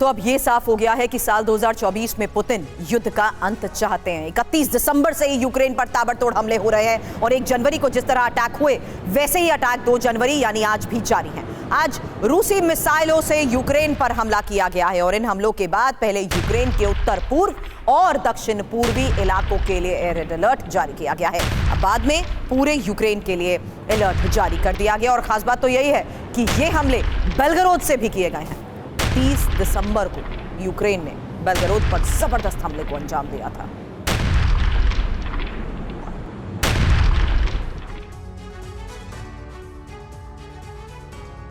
अब ये साफ हो गया है कि साल 2024 में पुतिन युद्ध का अंत चाहते हैं। 31 दिसंबर से ही यूक्रेन पर ताबड़तोड़ हमले हो रहे हैं और 1 जनवरी को जिस तरह अटैक हुए वैसे ही अटैक 2 जनवरी यानी आज भी जारी हैं। आज रूसी मिसाइलों से यूक्रेन पर हमला किया गया है और इन हमलों के बाद पहले यूक्रेन के उत्तर पूर्व और दक्षिण पूर्वी इलाकों के लिए एयर रेड अलर्ट जारी किया गया है। अब बाद में पूरे यूक्रेन के लिए अलर्ट जारी कर दिया गया और खास बात तो यही है कि ये हमले बेलगरोद से भी किए गए हैं। 30 दिसंबर को यूक्रेन ने बेलगरोद पर जबरदस्त हमले को अंजाम दिया था।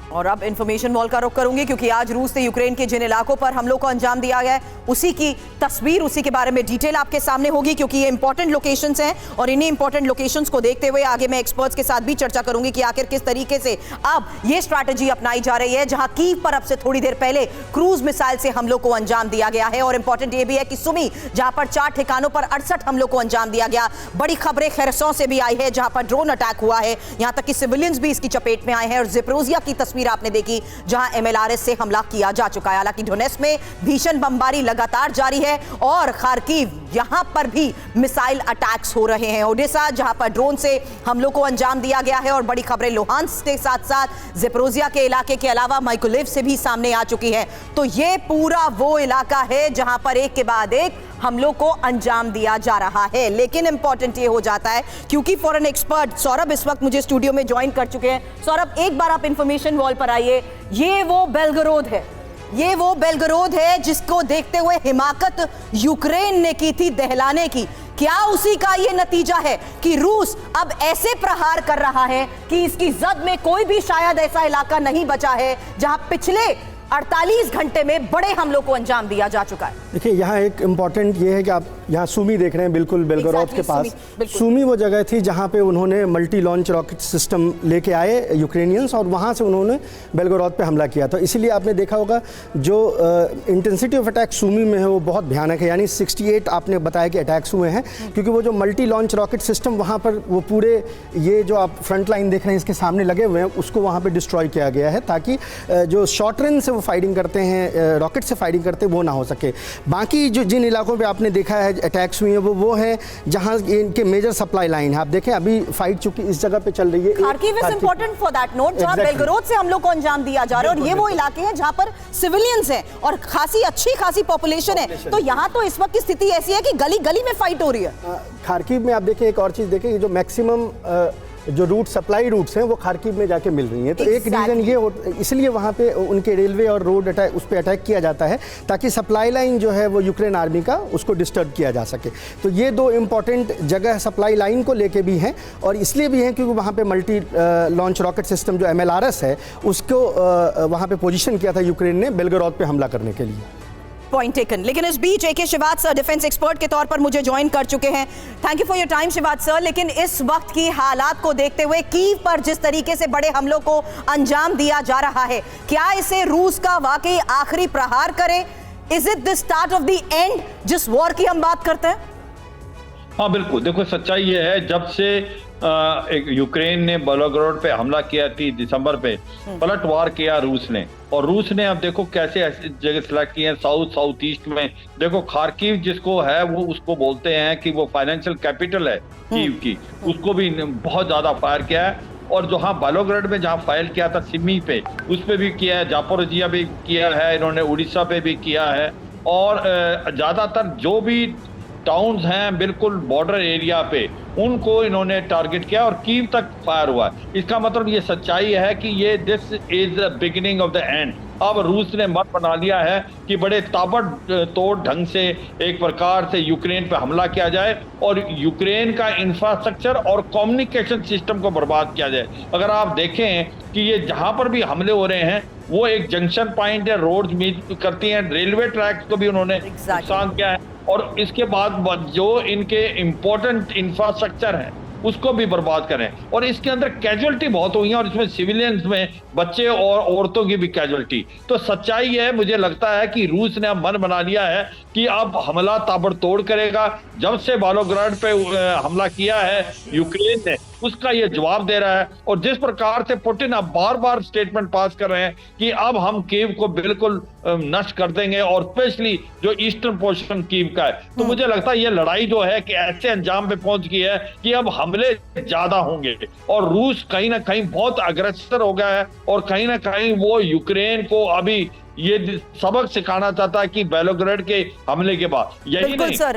और अब इंफॉर्मेशन वॉल का रुख करूंगी क्योंकि आज रूस ने यूक्रेन के जिन इलाकों पर हमलों को अंजाम दिया गया है उसी की तस्वीर, उसी के बारे में डिटेल आपके सामने होगी क्योंकि ये इंपॉर्टेंट लोकेशंस हैं और इन्हीं इंपॉर्टेंट लोकेशंस को देखते हुए आगे मैं एक्सपर्ट्स के साथ भी चर्चा करूंगी कि आखिर किस तरीके से अब ये स्ट्रैटेजी अपनाई जा रही है जहां कीव पर अब से थोड़ी देर पहले क्रूज मिसाइल से हमलों को अंजाम दिया गया है। और इंपॉर्टेंट ये भी है कि सुमी जहां पर 4 ठिकानों पर 68 हमलों को अंजाम दिया गया। बड़ी खबरें खेरसों से भी आई है जहां पर ड्रोन अटैक हुआ है, यहां तक कि सिविलियंस भी इसकी चपेट में आए हैं। और ज़ेपोरिज़िया की तस्वीर आपने देखी जहां एमएलआरएस से हमला किया जा चुका है। हालांकि डोनेट्स्क में भीषण बमबारी लगातार जारी है और खार्किव यहां पर भी मिसाइल अटैक्स हो रहे हैं। ओडेसा जहां पर ड्रोन से हमलों को अंजाम दिया गया है और बड़ी खबरें लुहांस्क के साथ साथ ज़ेपोरिज़िया के इलाके के अलावा माइकोलेव से भी सामने आ चुकी है। तो ये पूरा वो इलाका है जहां पर एक के बाद एक हमलों को अंजाम दिया जा रहा है। लेकिन इंपॉर्टेंट ये हो जाता है क्योंकि फॉरेन एक्सपर्ट सौरभ इस वक्त मुझे स्टूडियो में ज्वाइन कर चुके हैं। सौरभ, एक बार आप इंफॉर्मेशन वॉल पर आइए। ये वो बेलगरोद है, ये वो बेलगरोद है जिसको देखते हुए हिमाकत यूक्रेन ने की थी दहलाने की। क्या उसी का ये नतीजा है कि रूस अब ऐसे प्रहार कर रहा है कि इसकी जद में कोई भी शायद ऐसा इलाका नहीं बचा है जहां पिछले 48 घंटे में बड़े हमलों को अंजाम दिया जा चुका है। देखिए, यहाँ एक इम्पॉर्टेंट ये है कि आप यहाँ सुमी देख रहे हैं, बिल्कुल बेलगरोद के पास। सुमी वो जगह थी जहाँ पे उन्होंने मल्टी लॉन्च रॉकेट सिस्टम लेके आए यूक्रेनियंस और वहाँ से उन्होंने बेलगरोद पे हमला किया। तो इसीलिए आपने देखा होगा जो इंटेंसिटी ऑफ अटैक सुमी में है वो बहुत भयानक है। यानी 68 आपने बताया कि अटैक्स हुए हैं क्योंकि वो जो मल्टी लॉन्च रॉकेट सिस्टम वहाँ पर वो पूरे ये जो आप फ्रंट लाइन देख रहे हैं इसके सामने लगे हुए हैं उसको वहाँ पर डिस्ट्रॉय किया गया है ताकि जो शॉर्ट रेंज से वो फायरिंग करते हैं, रॉकेट से फायरिंग करते हैं, वो ना हो सके। बाकी जो जिन इलाकों पे आपने देखा है अटैक्स हुए हैं वो है जहां इनके मेजर सप्लाई लाइन है। आप देखें अभी फाइट चुकी इस जगह पे चल रही है। Kharkiv is important for that note जहां बेलगरोद से हम लोग को अंजाम दिया जा रहा है और ये वो इलाके हैं जहां पर सिविलियंस हैं और अच्छी खासी पॉपुलेशन है। तो यहाँ तो इस वक्त की स्थिति ऐसी है कि गली गली में फाइट हो रही है। खार्किव में आप देखें एक और चीज देखें, जो मैक्सिमम जो रूट सप्लाई रूट्स हैं वो खार्किव में जाके मिल रही हैं। तो एक रीज़न ये हो, इसलिए वहाँ पे उनके रेलवे और रोड अटैक उस पर अटैक किया जाता है ताकि सप्लाई लाइन जो है वो यूक्रेन आर्मी का उसको डिस्टर्ब किया जा सके। तो ये 2 इम्पॉर्टेंट जगह सप्लाई लाइन को लेके भी हैं और इसलिए भी हैं क्योंकि वहाँ पे मल्टी लॉन्च रॉकेट सिस्टम जो MLRS है उसको वहाँ पे पोजीशन किया था यूक्रेन ने बेलगरोद पे हमला करने के लिए। Point taken. लेकिन इस बीच AK Shivat sir defence expert के तौर पर मुझे ज्वाइन कर चुके हैं। Thank you for your time Shivat sir. लेकिन इस वक्त की हालात को देखते हुए कीव पर जिस तरीके से बड़े हमलों को अंजाम दिया जा रहा है, क्या इसे रूस का वाकई आखिरी प्रहार करे? Is it the start of the end जिस वॉर की हम बात करते हैं? हाँ बिल्कुल, देखो सच्चाई ये है, जब से एक यूक्रेन ने बेलगरोद पे हमला किया 30 दिसंबर पे, पलटवार किया रूस ने। और रूस ने अब देखो कैसे ऐसी जगह सिलेक्ट किए हैं साउथ ईस्ट में। देखो खार्किव जिसको है वो उसको बोलते हैं कि वो फाइनेंशियल कैपिटल है कीव की, उसको भी बहुत ज्यादा फायर किया है। और जहाँ बेलगरोद में जहाँ फायर किया था सिमी पे, उस पे भी किया है, ज़ापोरिज़िया भी किया है, इन्होंने उड़ीसा पे भी किया है। और ज्यादातर जो भी टाउन्स हैं बिल्कुल बॉर्डर एरिया पे, उनको इन्होंने टारगेट किया और कीव तक फायर हुआ। इसका मतलब ये सच्चाई है कि ये this is the beginning of the end. अब रूस ने मत बना लिया है कि बड़े ताबड़तोड़ ढंग से एक प्रकार से यूक्रेन पे हमला किया जाए और यूक्रेन का इंफ्रास्ट्रक्चर और कम्युनिकेशन सिस्टम को बर्बाद किया जाए। अगर आप देखें कि ये जहां पर भी हमले हो रहे हैं वो एक जंक्शन पॉइंट है, रोड्स मीट करती हैं, रेलवे ट्रैक्स को भी उन्होंने नुकसान किया है और इसके बाद जो इनके इम्पोर्टेंट इंफ्रास्ट्रक्चर है उसको भी बर्बाद करें। और इसके अंदर कैजुअलिटी बहुत हुई है और इसमें सिविलियंस में बच्चे और औरतों की भी कैजुअलिटी। तो सच्चाई है, मुझे लगता है कि रूस ने अब मन बना लिया है कि अब हमला ताबड़तोड़ करेगा। जब से बेलगरोद पे हमला किया है यूक्रेन ने, उसका ये जवाब दे रहा है। और जिस प्रकार से पुतिन अब बार बार स्टेटमेंट पास कर रहे हैं कि अब हम कीव को बिल्कुल नष्ट कर देंगे, और स्पेशली जो ईस्टर्न पोर्शन कीव का है, तो मुझे लगता है ये लड़ाई जो है कि ऐसे अंजाम पे पहुंच गई है कि अब हमले ज्यादा होंगे, और रूस कहीं ना कहीं बहुत अग्रेसर हो गया है, और कहीं ना कहीं वो यूक्रेन को अभी ये सबक सिखाना चाहता है कि बेलोग्रेड के हमले के बाद। यही बिल्कुल नहीं, सर।